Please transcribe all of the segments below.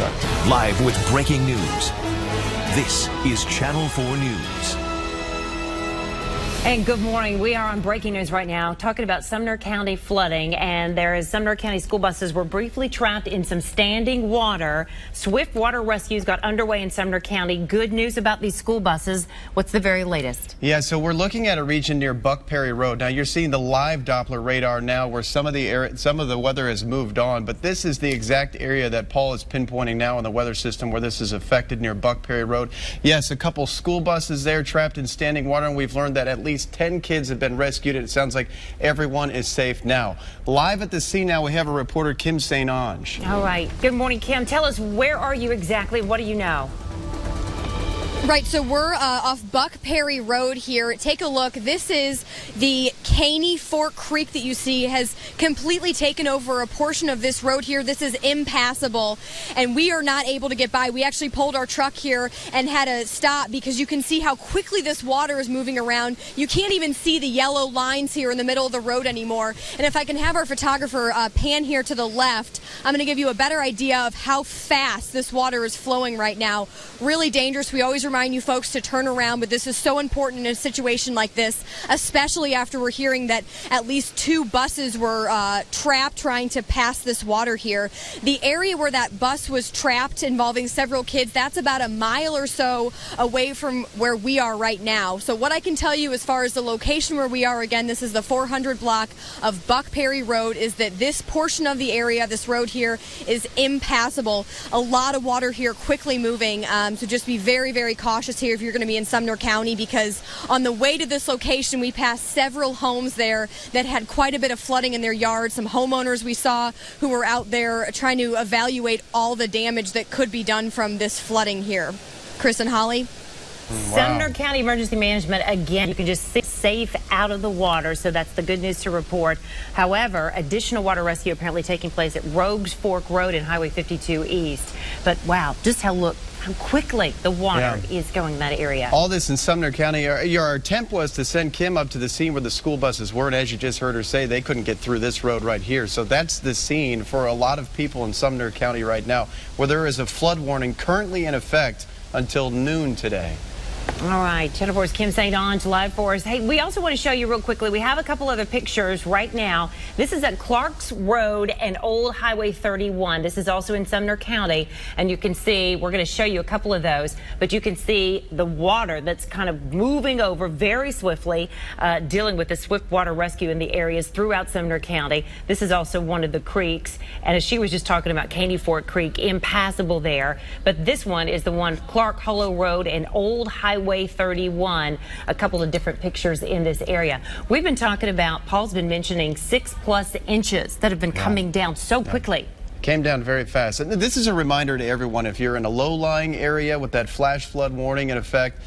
start. Live with breaking news. This is Channel 4 News. And good morning. We are on breaking news right now, talking about Sumner County flooding. And there is Sumner County school buses were briefly trapped in some standing water. Swift water rescues got underway in Sumner County. Good news about these school buses. What's the very latest? Yeah, so we're looking at a region near Buck Perry Road. Now you're seeing the live Doppler radar now, where some of the weather has moved on, but this is the exact area that Paul is pinpointing now on the weather system where this is affected, near Buck Perry Road. Yes, a couple school buses there trapped in standing water, and we've learned that at least 10 kids have been rescued, and it sounds like everyone is safe now. Live at the scene now, we have a reporter, Kim St. Ange. All right. Good morning, Kim. Tell us, where are you exactly? What do you know? Right, so we're off Buck Perry Road here. Take a look. This is the Caney Fork Creek that you see has completely taken over a portion of this road here. This is impassable, and we are not able to get by. We actually pulled our truck here and had to stop because you can see how quickly this water is moving around. You can't even see the yellow lines here in the middle of the road anymore. And if I can have our photographer pan here to the left, I'm going to give you a better idea of how fast this water is flowing right now. Really dangerous. We always remind you folks to turn around, but this is so important in a situation like this, especially after we're hearing that at least 2 buses were trapped trying to pass this water here. The area where that bus was trapped involving several kids, that's about a mile or so away from where we are right now. So what I can tell you as far as the location where we are, again, this is the 400 block of Buck Perry Road, is that this portion of the area, this road here, is impassable. A lot of water here, quickly moving, so just be very, very cautious here if you're going to be in Sumner County, because on the way to this location we passed several homes there that had quite a bit of flooding in their yards. Some homeowners we saw who were out there trying to evaluate all the damage that could be done from this flooding here. Chris and Holly. Wow. Sumner County Emergency Management, again, you can just sit safe out of the water, so that's the good news to report. However, additional water rescue apparently taking place at Rogues Fork Road and Highway 52 East. But wow, just how quickly the water is going in that area. All this in Sumner County. Our attempt was to send Kim up to the scene where the school buses were, and as you just heard her say, they couldn't get through this road right here. So that's the scene for a lot of people in Sumner County right now, where there is a flood warning currently in effect until noon today. All right, Channel 4's Kim St. Ange live for us. Hey, we also want to show you real quickly, we have a couple other pictures right now. This is at Clark's Road and Old Highway 31. This is also in Sumner County, and you can see, we're going to show you a couple of those, but you can see the water that's kind of moving over very swiftly, dealing with the swift water rescue in the areas throughout Sumner County. This is also one of the creeks, and as she was just talking about, Caney Fork Creek, impassable there, but this one is the one, Clark Hollow Road and Old Highway 31, a couple of different pictures in this area. We've been talking about, Paul's been mentioning 6+ inches that have been coming down so quickly. Came down very fast. And this is a reminder to everyone, if you're in a low-lying area with that flash flood warning in effect,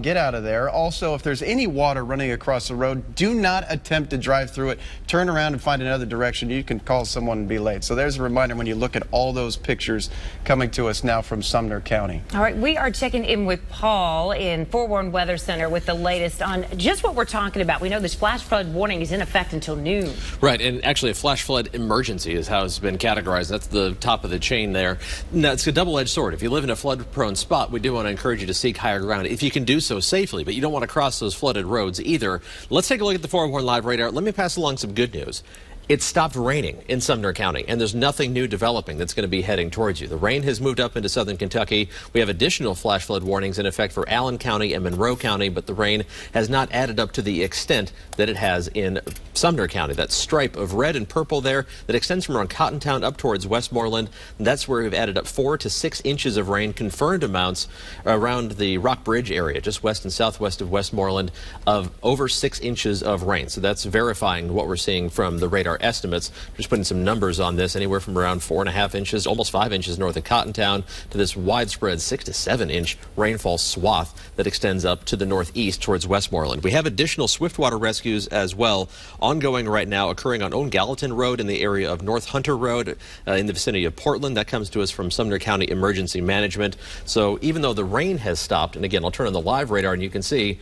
get out of there. Also, if there's any water running across the road, do not attempt to drive through it. Turn around and find another direction. You can call someone and be late. So there's a reminder when you look at all those pictures coming to us now from Sumner County. All right, we are checking in with Paul in Forewarned Weather Center with the latest on just what we're talking about. We know this flash flood warning is in effect until noon. Right, and actually a flash flood emergency is how it's been categorized. That's the top of the chain there. Now, it's a double-edged sword. If you live in a flood-prone spot, we do want to encourage you to seek higher ground if you can do so safely, but you don't want to cross those flooded roads either. Let's take a look at the Forewarned Live radar. Let me pass along some good news. It stopped raining in Sumner County, and there's nothing new developing that's going to be heading towards you. The rain has moved up into southern Kentucky. We have additional flash flood warnings in effect for Allen County and Monroe County, but the rain has not added up to the extent that it has in Sumner County. That stripe of red and purple there that extends from around Cottontown up towards Westmoreland. That's where we've added up 4 to 6 inches of rain, confirmed amounts around the Rock Bridge area, just west and southwest of Westmoreland, of over 6 inches of rain. So that's verifying what we're seeing from the radar estimates. Just putting some numbers on this, anywhere from around 4.5 inches, almost 5 inches north of Cottontown, to this widespread 6 to 7 inch rainfall swath that extends up to the northeast towards Westmoreland. We have additional swiftwater rescues as well ongoing right now, occurring on Own Gallatin Road in the area of North Hunter Road in the vicinity of Portland. That comes to us from Sumner County Emergency Management. So even though the rain has stopped, and again, I'll turn on the live radar and you can see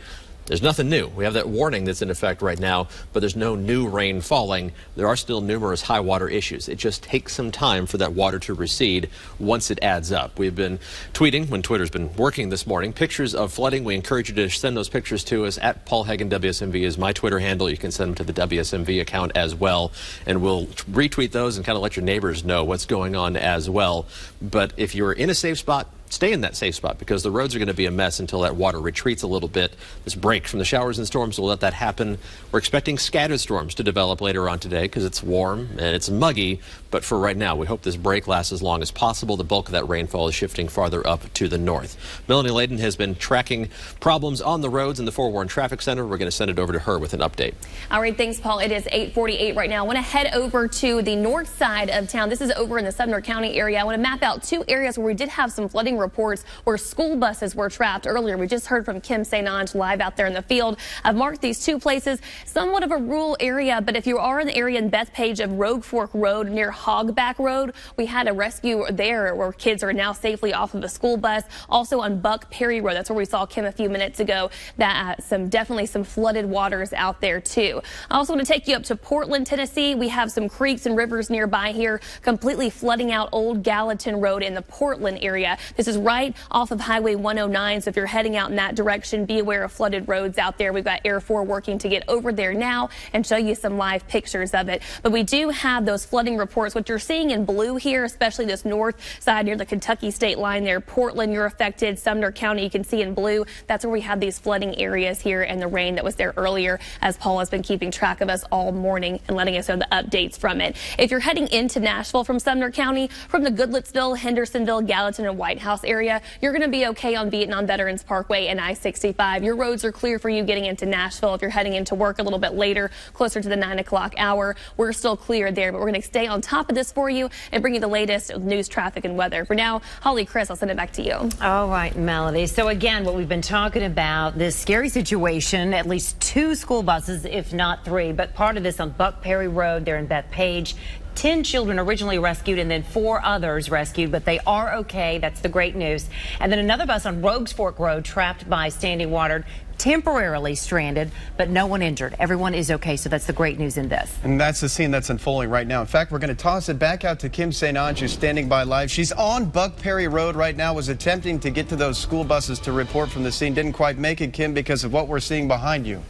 There's nothing new. We have that warning that's in effect right now, but there's no new rain falling. There are still numerous high water issues. It just takes some time for that water to recede once it adds up. We've been tweeting, when Twitter's been working this morning, pictures of flooding. We encourage you to send those pictures to us. At Paul Hagen WSMV is my Twitter handle. You can send them to the WSMV account as well, and we'll retweet those and kind of let your neighbors know what's going on as well. But if you're in a safe spot, stay in that safe spot, because the roads are going to be a mess until that water retreats a little bit. This break from the showers and storms will let that happen. We're expecting scattered storms to develop later on today because it's warm and it's muggy. But for right now, we hope this break lasts as long as possible. The bulk of that rainfall is shifting farther up to the north. Melanie Layden has been tracking problems on the roads in the Fort Warren Traffic Center. We're going to send it over to her with an update. All right, thanks, Paul. It is 8:48 right now. I want to head over to the north side of town. This is over in the Sumner County area. I want to map out two areas where we did have some flooding reports where school buses were trapped earlier. We just heard from Kim St. Ange live out there in the field. I've marked these two places, somewhat of a rural area, but if you are in the area in Bethpage of Rogue Fork Road near Hogback Road, we had a rescue there where kids are now safely off of the school bus. Also on Buck Perry Road, that's where we saw Kim a few minutes ago, that definitely some flooded waters out there too. I also want to take you up to Portland, Tennessee. We have some creeks and rivers nearby here completely flooding out Old Gallatin Road in the Portland area. This is right off of Highway 109, so if you're heading out in that direction, be aware of flooded roads out there. We've got Air 4 working to get over there now and show you some live pictures of it. But we do have those flooding reports. What you're seeing in blue here, especially this north side near the Kentucky state line there, Portland, you're affected. Sumner County, you can see in blue. That's where we have these flooding areas here and the rain that was there earlier, as Paul has been keeping track of us all morning and letting us know the updates from it. If you're heading into Nashville from Sumner County, from the Goodlettsville, Hendersonville, Gallatin, and White House area, you're going to be okay on Vietnam Veterans Parkway and I-65. Your roads are clear for you getting into Nashville. If you're heading into work a little bit later, closer to the 9 o'clock hour, we're still clear there, but we're going to stay on top of this for you and bring you the latest news, traffic, and weather. For now, Holly, Chris, I'll send it back to you. All right, Melody. So again, what we've been talking about, this scary situation, at least 2 school buses, if not 3, but part of this on Buck Perry Road there in Bethpage. 10 children originally rescued and then 4 others rescued, but they are okay. That's the great news. And then another bus on Rogues Fork Road trapped by standing water, temporarily stranded, but no one injured. Everyone is okay, so that's the great news in this. And that's the scene that's unfolding right now. In fact, we're going to toss it back out to Kim St. Ange, who's standing by live. She's on Buck Perry Road right now, was attempting to get to those school buses to report from the scene. Didn't quite make it, Kim, because of what we're seeing behind you.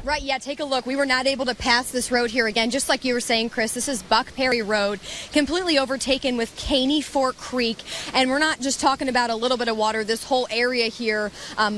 Right, yeah, take a look. We were not able to pass this road here again. Just like you were saying, Chris, this is Buck Perry Road, completely overtaken with Caney Fork Creek. And we're not just talking about a little bit of water. This whole area here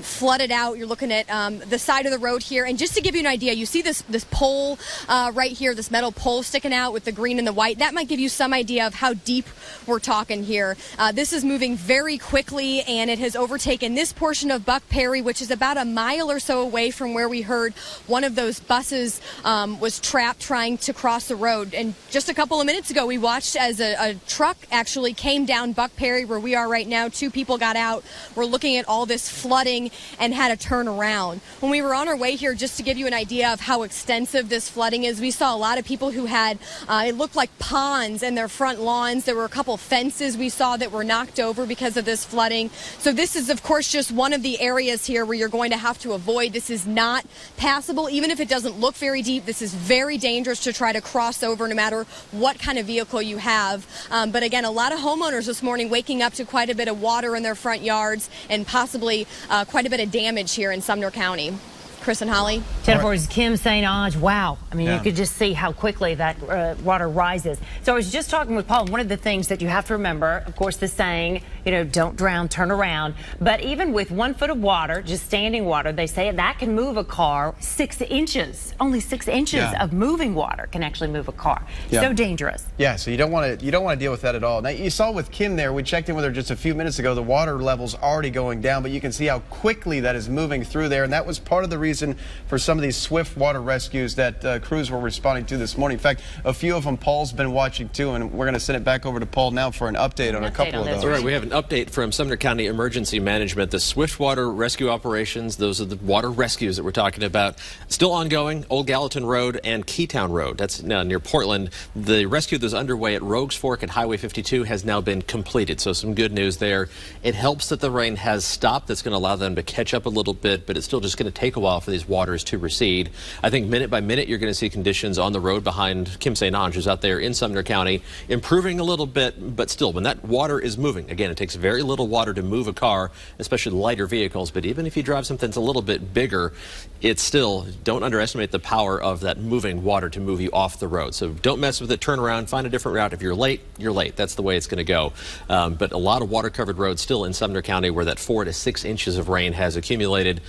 flooded out. You're looking at the side of the road here. And just to give you an idea, you see this pole right here, this metal pole sticking out with the green and the white. That might give you some idea of how deep we're talking here. This is moving very quickly, and it has overtaken this portion of Buck Perry, which is about a mile or so away from where we heard one of those buses was trapped trying to cross the road. And just a couple of minutes ago, we watched as a truck actually came down Buck Perry where we are right now. 2 people got out. We're looking at all this flooding and had to turn around. When we were on our way here, just to give you an idea of how extensive this flooding is, we saw a lot of people who had, it looked like ponds in their front lawns. There were a couple fences we saw that were knocked over because of this flooding. So this is, of course, just one of the areas here where you're going to have to avoid. This is not passable. Even if it doesn't look very deep, this is very dangerous to try to cross over no matter what kind of vehicle you have. But again, a lot of homeowners this morning waking up to quite a bit of water in their front yards and possibly quite a bit of damage here in Sumner County. Chris and Holly. Jennifer's Kim St. Ange. Wow. I mean, you could just see how quickly that water rises. So I was just talking with Paul. One of the things that you have to remember, of course, the saying, you know, don't drown, turn around. But even with 1 foot of water, just standing water, they say that can move a car 6 inches. Only 6 inches of moving water can actually move a car. So dangerous. Yeah, so you don't want to deal with that at all. Now, you saw with Kim there, we checked in with her just a few minutes ago, the water level's already going down, but you can see how quickly that is moving through there, and that was part of the reason reason for some of these swift water rescues that crews were responding to this morning. In fact, a few of them Paul's been watching too, and we're going to send it back over to Paul now for an update on a couple of those. All right, we have an update from Sumner County Emergency Management. The swift water rescue operations, those are the water rescues that we're talking about, still ongoing. Old Gallatin Road and Keytown Road, that's now near Portland. The rescue that's underway at Rogues Fork and Highway 52 has now been completed, so some good news there. It helps that the rain has stopped. That's going to allow them to catch up a little bit, but it's still just going to take a while for these waters to recede. I think minute by minute you're going to see conditions on the road behind Kim St. Ange, who's out there in Sumner County, improving a little bit, but still, when that water is moving, again, it takes very little water to move a car, especially lighter vehicles, but even if you drive something that's a little bit bigger, it's still, don't underestimate the power of that moving water to move you off the road. So don't mess with it, turn around, find a different route. If you're late, you're late. That's the way it's going to go. But a lot of water-covered roads still in Sumner County where that 4 to 6 inches of rain has accumulated.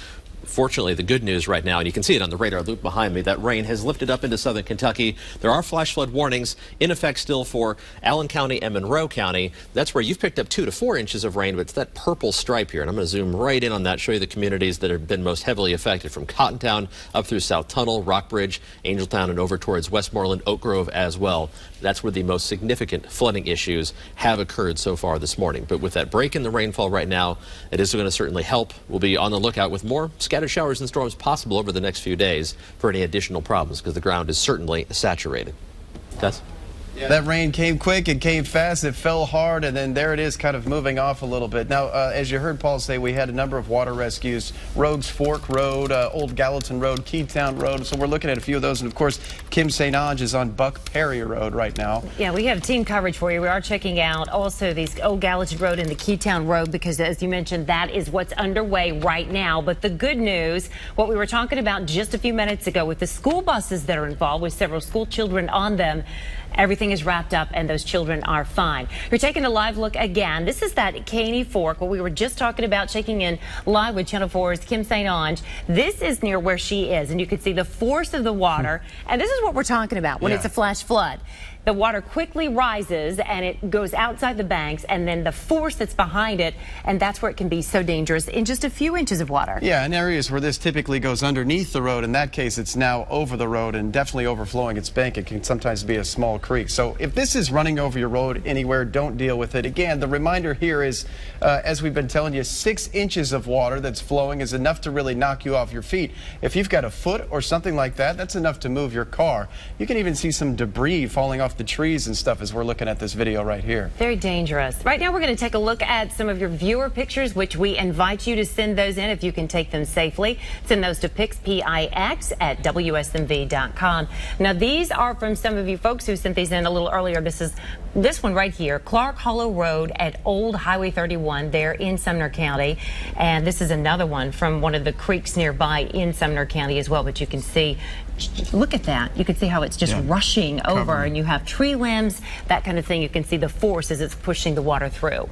Fortunately, the good news right now, and you can see it on the radar loop behind me, that rain has lifted up into southern Kentucky. There are flash flood warnings in effect still for Allen County and Monroe County. That's where you've picked up 2 to 4 inches of rain, but it's that purple stripe here. And I'm going to zoom right in on that, show you the communities that have been most heavily affected, from Cottontown up through South Tunnel, Rockbridge, Angeltown, and over towards Westmoreland, Oak Grove as well. That's where the most significant flooding issues have occurred so far this morning. But with that break in the rainfall right now, it is going to certainly help. We'll be on the lookout with more scattered showers and storms possible over the next few days for any additional problems, because the ground is certainly saturated. Tess? Yeah. That rain came quick, it came fast, it fell hard, and then there it is kind of moving off a little bit. Now, as you heard Paul say, we had a number of water rescues, Rogues Fork Road, Old Gallatin Road, Keytown Road, so we're looking at a few of those. And of course, Kim St. Ange is on Buck Perry Road right now. Yeah, we have team coverage for you. We are checking out also these Old Gallatin Road and the Keytown Road, because as you mentioned, that is what's underway right now. But the good news, what we were talking about just a few minutes ago with the school buses that are involved with several school children on them, everything is wrapped up and those children are fine. You're taking a live look again. This is that Caney Fork, what we were just talking about, checking in live with Channel 4's Kim St. Ange. This is near where she is, and you can see the force of the water. And this is what we're talking about when it's a flash flood. The water quickly rises and it goes outside the banks, and then the force that's behind it, and that's where it can be so dangerous in just a few inches of water. Yeah, in areas where this typically goes underneath the road, in that case it's now over the road and definitely overflowing its bank. It can sometimes be a small creek. So if this is running over your road anywhere, don't deal with it. Again, the reminder here is, as we've been telling you, 6 inches of water that's flowing is enough to really knock you off your feet. If you've got a foot or something like that, that's enough to move your car. You can even see some debris falling off the trees and stuff as we're looking at this video right here. Very dangerous. Right now we're going to take a look at some of your viewer pictures, which we invite you to send those in if you can take them safely. Send those to PIX at WSMV.com. Now these are from some of you folks who sent these in a little earlier. This one right here, Clark Hollow Road at Old Highway 31 there in Sumner County. And this is another one from one of the creeks nearby in Sumner County as well. But you can see, look at that. You can see how it's just rushing over, and you have tree limbs, that kind of thing. You can see the force as it's pushing the water through.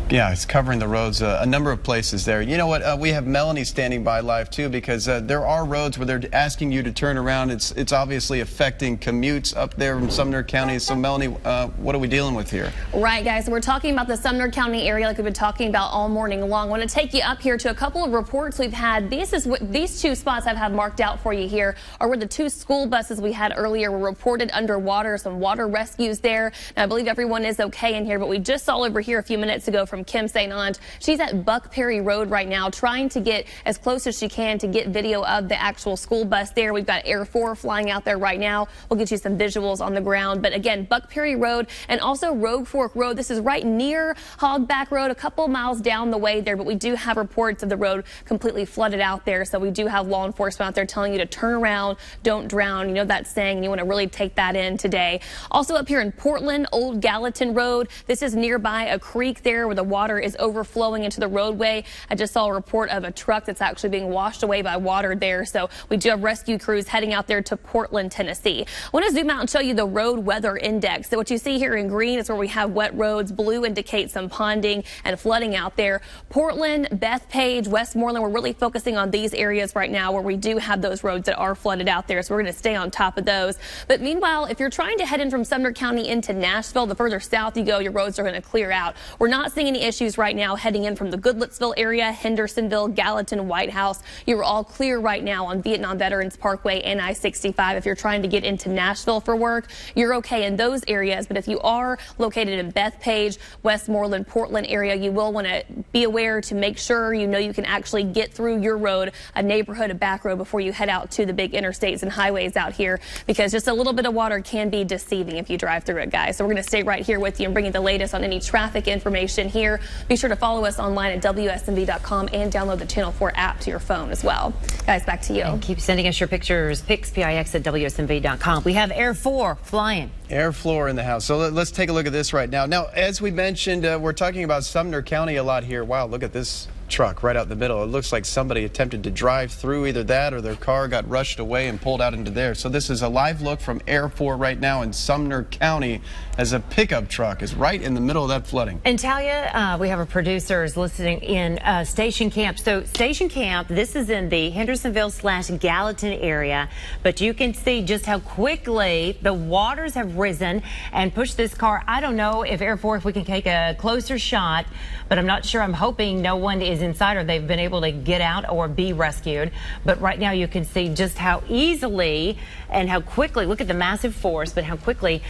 Yeah, it's covering the roads a number of places there. You know what? We have Melanie standing by live too, because there are roads where they're asking you to turn around. It's obviously affecting commutes up there in Sumner County. So Melanie, what are we dealing with here? Right, guys. So we're talking about the Sumner County area like we've been talking about all morning long. I want to take you up here to a couple of reports we've had. These two spots I've had marked out for you here are where the 2 school buses we had earlier were reported underwater. Some water rescues there. Now, I believe everyone is okay in here, but we just saw over here a few minutes ago from Kim St. Ange. She's at Buck Perry Road right now, trying to get as close as she can to get video of the actual school bus there. We've got Air 4 flying out there right now. We'll get you some visuals on the ground. But again, Buck Perry Road and also Rogue Fork Road. This is right near Hogback Road, a couple miles down the way there. But we do have reports of the road completely flooded out there. So we do have law enforcement out there telling you to turn around, don't drown. You know that saying, and you want to really take that in today. Also up here in Portland, Old Gallatin Road. This is nearby a creek there where the water is overflowing into the roadway. I just saw a report of a truck that's actually being washed away by water there. So we do have rescue crews heading out there to Portland, Tennessee. I want to zoom out and show you the road weather index. So what you see here in green is where we have wet roads. Blue indicates some ponding and flooding out there. Portland, Bethpage, Westmoreland, we're really focusing on these areas right now where we do have those roads that are flooded out there. So we're going to stay on top of those. But meanwhile, if you're trying to head in from Sumner County into Nashville, the further south you go, your roads are going to clear out. We're not seeing any any issues right now heading in from the Goodlettsville area, Hendersonville, Gallatin, White House. You are all clear right now on Vietnam Veterans Parkway and I-65. If you're trying to get into Nashville for work, you're okay in those areas. But if you are located in Bethpage, Westmoreland, Portland area, you will want to be aware to make sure you know you can actually get through your road, a neighborhood, a back road, before you head out to the big interstates and highways out here, because just a little bit of water can be deceiving if you drive through it, guys. So we're going to stay right here with you and bring you the latest on any traffic information here. Be sure to follow us online at WSMV.com and download the Channel 4 app to your phone as well. Guys, back to you. And keep sending us your pictures, pics, PIX at WSMV.com. We have Air 4 flying. Air floor in the house. So let's take a look at this right now. Now, as we mentioned, we're talking about Sumner County a lot here. Wow, look at this truck right out in the middle. It looks like somebody attempted to drive through either that or their car got rushed away and pulled out into there. So this is a live look from Air 4 right now in Sumner County as a pickup truck is right in the middle of that flooding. And Talia, we have our producers listening in Station Camp. So Station Camp, this is in the Hendersonville/Gallatin area, but you can see just how quickly the waters have risen and pushed this car. I don't know if Air 4, if we can take a closer shot, but I'm not sure. I'm hoping no one is inside or they've been able to get out or be rescued. But right now you can see just how easily and how quickly, look at the massive force, but how quickly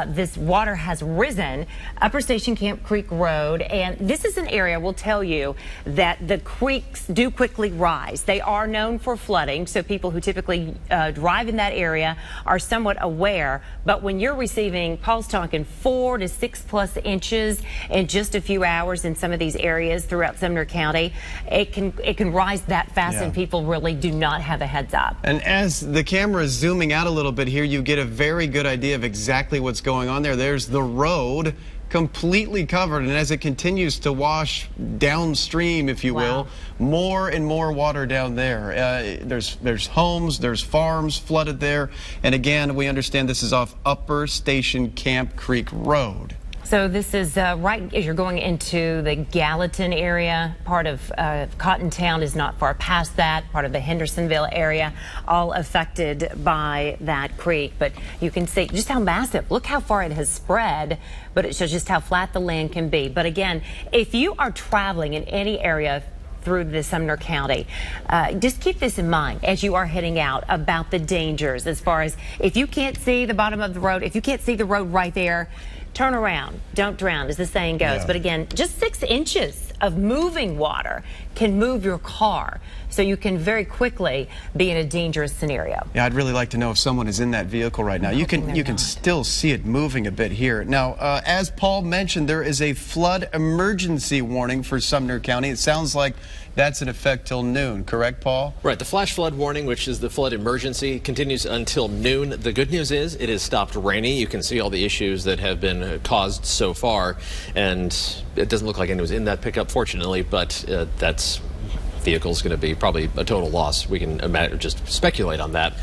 this water has risen. Upper Station Camp Creek Road, and this is an area, we'll tell you, that the creeks do quickly rise. They are known for flooding, so people who typically drive in that area are somewhat aware. But when you're receiving, Paul's talking 4 to 6+ inches in just a few hours in some of these areas throughout Sumner County, it can rise that fast, and people really do not have a heads up. And as the camera is zooming out a little bit here, you get a very good idea of exactly what's going on there. There's the road completely covered, and as it continues to wash downstream, if you will, more and more water down there. There's homes, there's farms flooded there, and again, we understand this is off Upper Station Camp Creek Road. So this is right as you're going into the Gallatin area. Part of Cottontown is not far past that. Part of the Hendersonville area, all affected by that creek. But you can see just how massive. Look how far it has spread, but it shows just how flat the land can be. But again, if you are traveling in any area through the Sumner County, just keep this in mind as you are heading out about the dangers, as far as if you can't see the bottom of the road, if you can't see the road right there, turn around, don't drown, as the saying goes. But again, just 6 inches of moving water can move your car, so you can very quickly be in a dangerous scenario. Yeah, I'd really like to know if someone is in that vehicle right now. You can still see it moving a bit here. Now, as Paul mentioned, there is a flood emergency warning for Sumner County. It sounds like that's in effect till noon, correct, Paul? Right. The flash flood warning, which is the flood emergency, continues until noon. The good news is it has stopped raining. You can see all the issues that have been caused so far, and it doesn't look like anyone's in that pickup, fortunately, but that's vehicle's going to be probably a total loss. We can imagine, just speculate on that.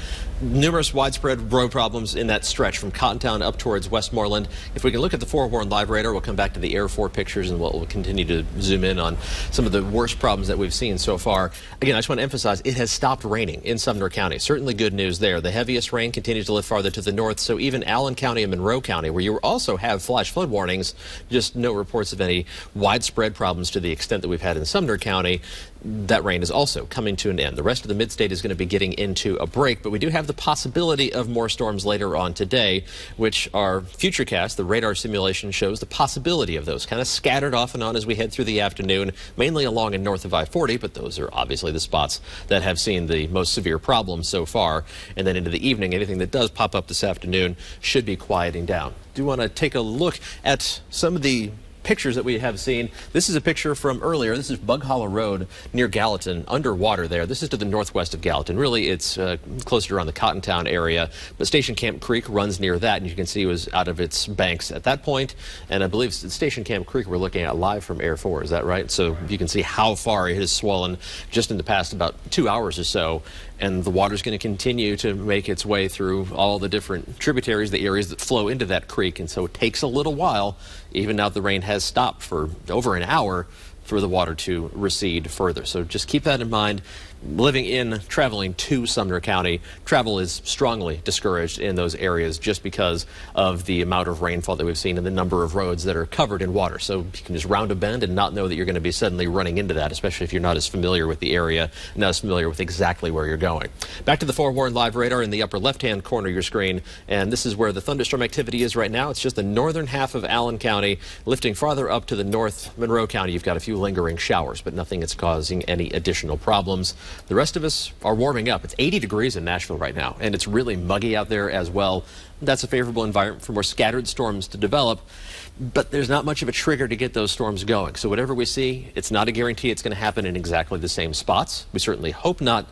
Numerous widespread road problems in that stretch from Cottontown up towards Westmoreland. If we can look at the forewarned live radar, we'll come back to the Air 4 pictures and we'll continue to zoom in on some of the worst problems that we've seen so far. Again, I just want to emphasize it has stopped raining in Sumner County. Certainly good news there. The heaviest rain continues to lift farther to the north, so even Allen County and Monroe County, where you also have flash flood warnings, just no reports of any widespread problems to the extent that we've had in Sumner County. That rain is also coming to an end. The rest of the mid-state is going to be getting into a break, but we do have the possibility of more storms later on today, which our Futurecast, the radar simulation, shows the possibility of those kind of scattered off and on as we head through the afternoon, mainly along and north of I-40, but those are obviously the spots that have seen the most severe problems so far. And then into the evening, anything that does pop up this afternoon should be quieting down. Do want to take a look at some of the pictures that we have seen. This is a picture from earlier. This is Bug Hollow Road near Gallatin, underwater there. This is to the northwest of Gallatin. Really, it's closer to around the Cottontown area, but Station Camp Creek runs near that, and you can see it was out of its banks at that point. And I believe Station Camp Creek we're looking at live from Air 4. Is that right? So you can see how far it has swollen just in the past about 2 hours or so. And the water's going to continue to make its way through all the different tributaries, the areas that flow into that creek. And so it takes a little while, even now the rain has stopped for over an hour, for the water to recede further. So just keep that in mind. traveling to Sumner County, travel is strongly discouraged in those areas just because of the amount of rainfall that we've seen and the number of roads that are covered in water. So you can just round a bend and not know that you're going to be suddenly running into that, especially if you're not as familiar with the area, not as familiar with exactly where you're going. Back to the forewarned live radar in the upper left-hand corner of your screen, and this is where the thunderstorm activity is right now. It's just the northern half of Allen County, lifting farther up to the north Monroe County. You've got a few lingering showers, but nothing that's causing any additional problems. The rest of us are warming up. It's 80 degrees in Nashville right now, and it's really muggy out there as well. That's a favorable environment for more scattered storms to develop, but there's not much of a trigger to get those storms going. So whatever we see, it's not a guarantee it's going to happen in exactly the same spots. We certainly hope not,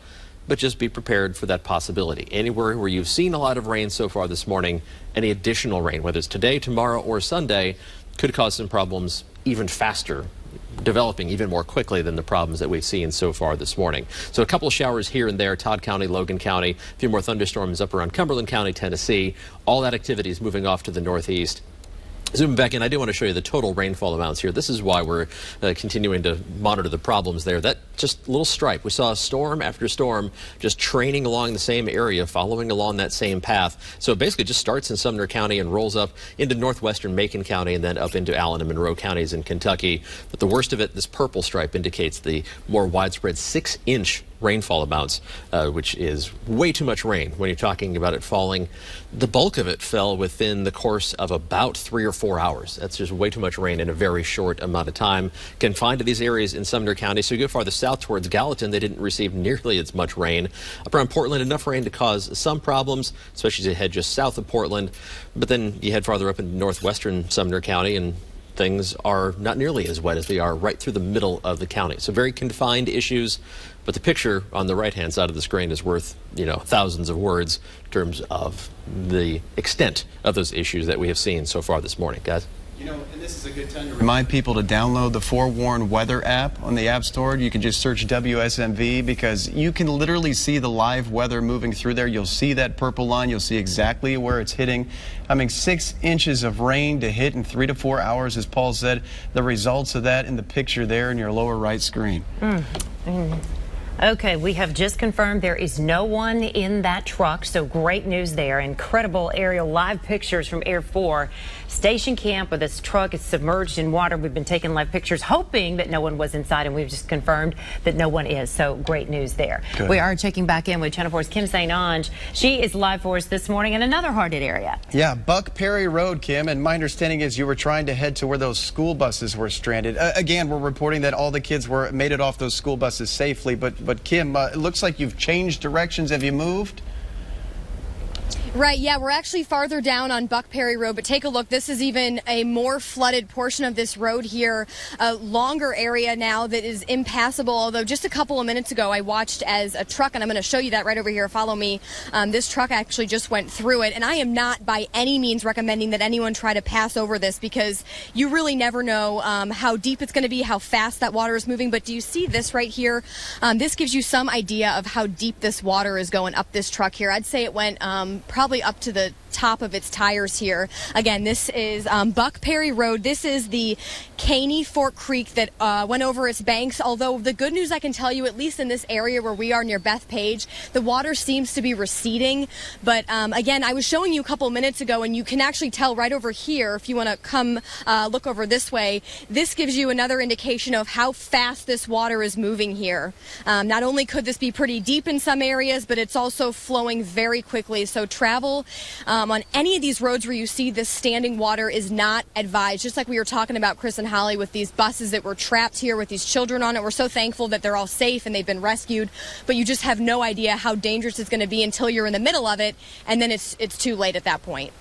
but just be prepared for that possibility. Anywhere where you've seen a lot of rain so far this morning, any additional rain, whether it's today, tomorrow, or Sunday, could cause some problems even faster, developing even more quickly than the problems that we've seen so far this morning. So a couple of showers here and there, Todd County, Logan County, a few more thunderstorms up around Cumberland County, Tennessee. All that activity is moving off to the northeast. Zooming back in, I do want to show you the total rainfall amounts here. This is why we're continuing to monitor the problems there. That just little stripe. We saw storm after storm just training along the same area, following along that same path. So it basically just starts in Sumner County and rolls up into northwestern Macon County and then up into Allen and Monroe counties in Kentucky. But the worst of it, this purple stripe indicates the more widespread 6-inch rainfall amounts, which is way too much rain when you're talking about it falling. The bulk of it fell within the course of about 3 or 4 hours. That's just way too much rain in a very short amount of time. Confined to these areas in Sumner County. So you go farther south towards Gallatin, they didn't receive nearly as much rain. Up around Portland, enough rain to cause some problems, especially as you head just south of Portland. But then you head farther up into northwestern Sumner County and things are not nearly as wet as they are right through the middle of the county. So very confined issues, but the picture on the right-hand side of the screen is worth, thousands of words in terms of the extent of those issues that we have seen so far this morning, guys. And this is a good time to remind people to download the Forewarned Weather app on the App Store. You can just search WSMV because you can literally see the live weather moving through there. You'll see that purple line. You'll see exactly where it's hitting. 6 inches of rain to hit in 3 to 4 hours, as Paul said. The results of that in the picture there in your lower right screen. Okay, we have just confirmed there is no one in that truck, so great news there. Incredible aerial live pictures from Air 4 Station Camp where this truck is submerged in water. We've been taking live pictures hoping that no one was inside, and we've just confirmed that no one is, so great news there. Good. We are checking back in with Channel 4's Kim St. Ange. She is live for us this morning in another hard-hit area. Yeah, Buck Perry Road, Kim, and my understanding is you were trying to head to where those school buses were stranded. Again, we're reporting that all the kids made it off those school buses safely, but Kim, it looks like you've changed directions. Have you moved? Right, yeah, we're actually farther down on Buck Perry Road, but take a look. This is even a more flooded portion of this road here, a longer area now that is impassable, although just a couple of minutes ago I watched as a truck, and I'm going to show you that right over here, follow me. This truck actually just went through it, and I am not by any means recommending that anyone try to pass over this because you really never know how deep it's going to be, how fast that water is moving. But do you see this right here? This gives you some idea of how deep this water is going up this truck here. I'd say it went probably up to the top of its tires here. Again, this is Buck Perry Road. This is the Caney Fork Creek that went over its banks, although the good news I can tell you, at least in this area where we are near Bethpage, the water seems to be receding. But again, I was showing you a couple minutes ago, and you can actually tell right over here, if you want to come look over this way, this gives you another indication of how fast this water is moving here. Not only could this be pretty deep in some areas, but it's also flowing very quickly. So travel on any of these roads where you see this standing water is not advised. Just like we were talking about, Chris and Holly, with these buses that were trapped here with these children on it. We're so thankful that they're all safe and they've been rescued, but you just have no idea how dangerous it's going to be until you're in the middle of it, and then it's too late at that point.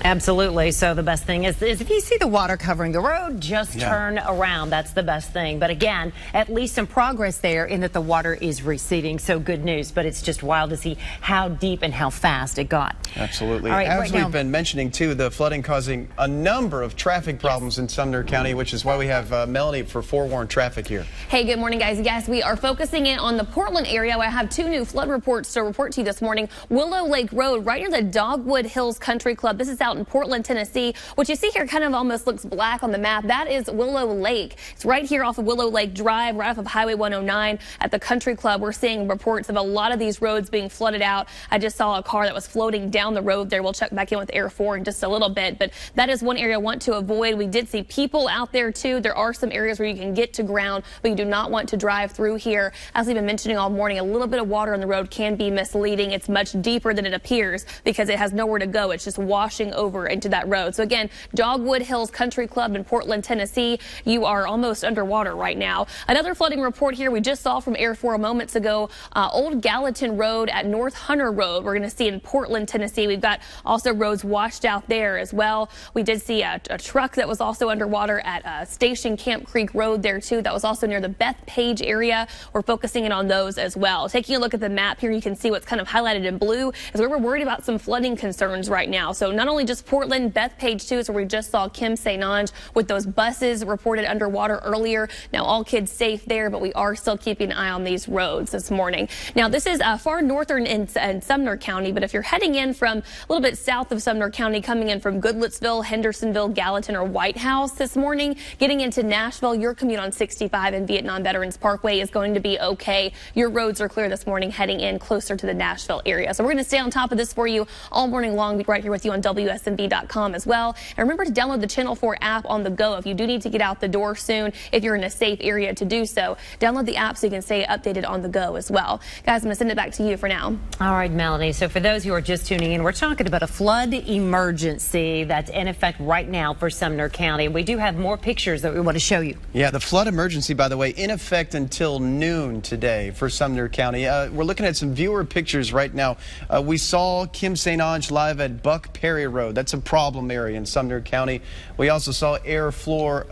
Absolutely. So the best thing is if you see the water covering the road, just turn around. That's the best thing. But again, at least some progress there in that the water is receding. So good news. But it's just wild to see how deep and how fast it got. Absolutely. All right, as we've been mentioning, too, the flooding causing a number of traffic problems in Sumner County, which is why we have Melanie for Forewarned Traffic here. Hey, good morning, guys. Yes, we are focusing in on the Portland area. I have 2 new flood reports to report to you this morning. Willow Lake Road, right near the Dogwood Hills Country Club. This is out in Portland, Tennessee. What you see here kind of almost looks black on the map. That is Willow Lake. It's right here off of Willow Lake Drive, right off of Highway 109 at the Country Club. We're seeing reports of a lot of these roads being flooded out. I just saw a car that was floating down the road there. We'll check back in with Air 4 in just a little bit, but that is one area I want to avoid. We did see people out there too. There are some areas where you can get to ground, but you do not want to drive through here. As we've been mentioning all morning, a little bit of water on the road can be misleading. It's much deeper than it appears because it has nowhere to go. It's just washing over into that road. So again, Dogwood Hills Country Club in Portland, Tennessee, you are almost underwater right now. Another flooding report here we just saw from Air 4 moments ago, Old Gallatin Road at North Hunter Road. We're going to see in Portland, Tennessee. We've got also roads washed out there as well. We did see a truck that was also underwater at Station Camp Creek Road there too. That was also near the Bethpage area. We're focusing in on those as well. Taking a look at the map here, you can see what's kind of highlighted in blue is where we're worried about some flooding concerns right now. So not only just Portland, Bethpage too is where we just saw Kim St. Ange with those buses reported underwater earlier. Now all kids safe there, but we are still keeping an eye on these roads this morning. Now this is far northern in Sumner County, but if you're heading in from a little bit south of Sumner County, coming in from Goodlettsville, Hendersonville, Gallatin, or White House this morning, getting into Nashville, your commute on 65 and Vietnam Veterans Parkway is going to be okay. Your roads are clear this morning heading in closer to the Nashville area. So we're going to stay on top of this for you all morning long. Be right here with you on WSMV.com as well. And remember to download the Channel 4 app on the go if you do need to get out the door soon, if you're in a safe area to do so. Download the app so you can stay updated on the go as well. Guys, I'm going to send it back to you for now. All right, Melanie. So for those who are just tuning in, we're talking about a flood emergency that's in effect right now for Sumner County. We do have more pictures that we want to show you. Yeah, the flood emergency, by the way, in effect until noon today for Sumner County. We're looking at some viewer pictures right now. We saw Kim St. Ange live at Buck Perry Road. That's a problem area in Sumner County. We also saw Air 4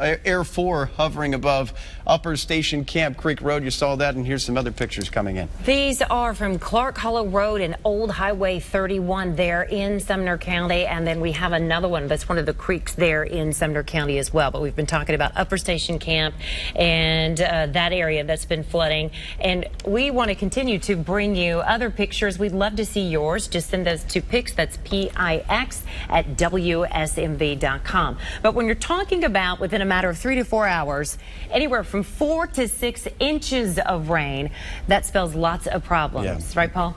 hovering above Upper Station Camp Creek Road. You saw that, and here's some other pictures coming in. These are from Clark Hollow Road and Old Highway 31 there in Sumner County, and then we have another one that's one of the creeks there in Sumner County as well. But we've been talking about Upper Station Camp and that area that's been flooding, and we want to continue to bring you other pictures. We'd love to see yours. Just send us to Pix, that's P-I-X, at WSMV.com. But when you're talking about within a matter of 3 to 4 hours, anywhere from 4 to 6 inches of rain, that spells lots of problems. Yeah. Right, Paul?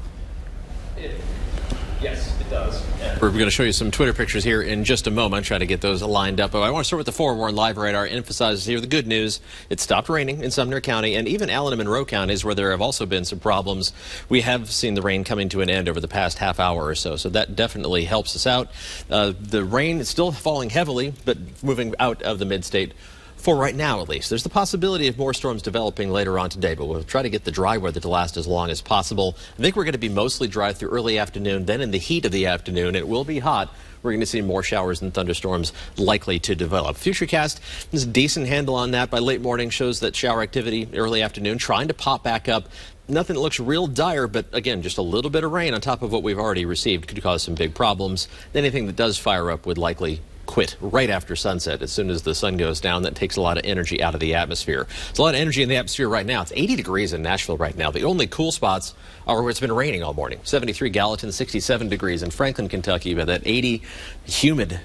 Yes, it does. We're going to show you some Twitter pictures here in just a moment, try to get those lined up. But I want to start with the forewarned live radar. Emphasizes here the good news. It stopped raining in Sumner County and even Allen and Monroe counties where there have also been some problems. We have seen the rain coming to an end over the past half hour or so, so that definitely helps us out. The rain is still falling heavily, but moving out of the mid-state. For right now, at least. There's the possibility of more storms developing later on today, but we'll try to get the dry weather to last as long as possible. I think we're going to be mostly dry through early afternoon. Then in the heat of the afternoon, it will be hot. We're going to see more showers and thunderstorms likely to develop. Futurecast has a decent handle on that. By late morning, shows that shower activity early afternoon trying to pop back up. Nothing that looks real dire, but again, just a little bit of rain on top of what we've already received could cause some big problems. Anything that does fire up would likely quit right after sunset. As soon as the sun goes down, that takes a lot of energy out of the atmosphere. There's a lot of energy in the atmosphere right now. It's 80 degrees in Nashville right now. The only cool spots are where it's been raining all morning. 73 Gallatin, 67 degrees in Franklin, Kentucky. But that 80 humid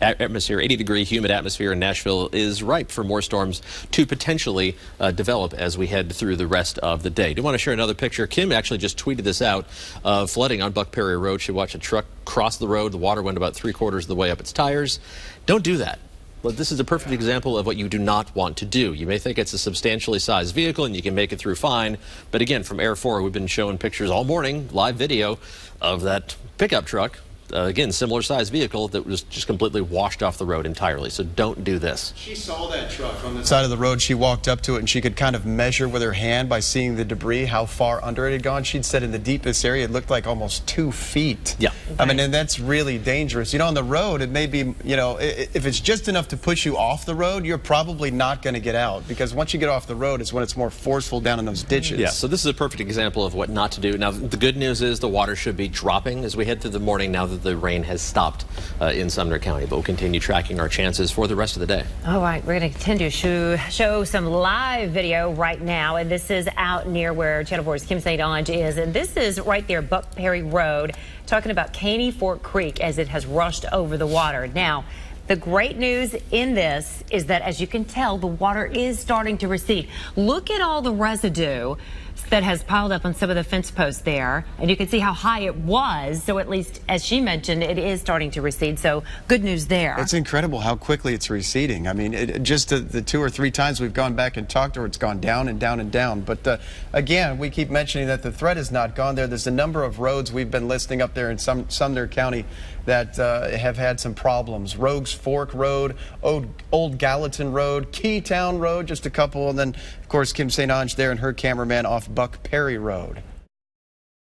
atmosphere, 80 degree humid atmosphere in Nashville is ripe for more storms to potentially develop as we head through the rest of the day. I do want to share another picture. Kim actually just tweeted this out of flooding on Buck Perry Road. She watched a truck cross the road. The water went about 3/4 of the way up its tires. Don't do that. Well, this is a perfect example of what you do not want to do. You may think it's a substantially sized vehicle and you can make it through fine. But again, from Air 4, we've been showing pictures all morning, live video of that pickup truck. Again, similar sized vehicle that was just completely washed off the road entirely. So don't do this. She saw that truck on the side of the road. She walked up to it and she could kind of measure with her hand by seeing the debris how far under it had gone. She'd said in the deepest area it looked like almost 2 feet. Yeah. I mean, and that's really dangerous. You know, on the road it may be, you know, if it's just enough to push you off the road, you're probably not going to get out, because once you get off the road it's when it's more forceful down in those ditches. Yeah, so this is a perfect example of what not to do. Now, the good news is the water should be dropping as we head through the morning now that that the rain has stopped in Sumner County, but we'll continue tracking our chances for the rest of the day. All right, we're going to continue to show some live video right now, and this is out near where Channel 4's Kim St. Ange is, and this is right there, Buck Perry Road, talking about Caney Fork Creek as it has rushed over the water. Now, the great news in this is that, as you can tell, the water is starting to recede. Look at all the residue that has piled up on some of the fence posts there, and you can see how high it was. So at least, as she mentioned, it is starting to recede. So good news there. It's incredible how quickly it's receding. I mean, just the 2 or 3 times we've gone back and talked to her, it's gone down and down and down. But again, we keep mentioning that the threat is not gone there. There's a number of roads we've been listing up there in Sumner County that have had some problems. Rogues Fork Road, Old Gallatin Road, Keytown Road, just a couple, and then, of course, Kim St. Ange there and her cameraman off Buck Perry Road.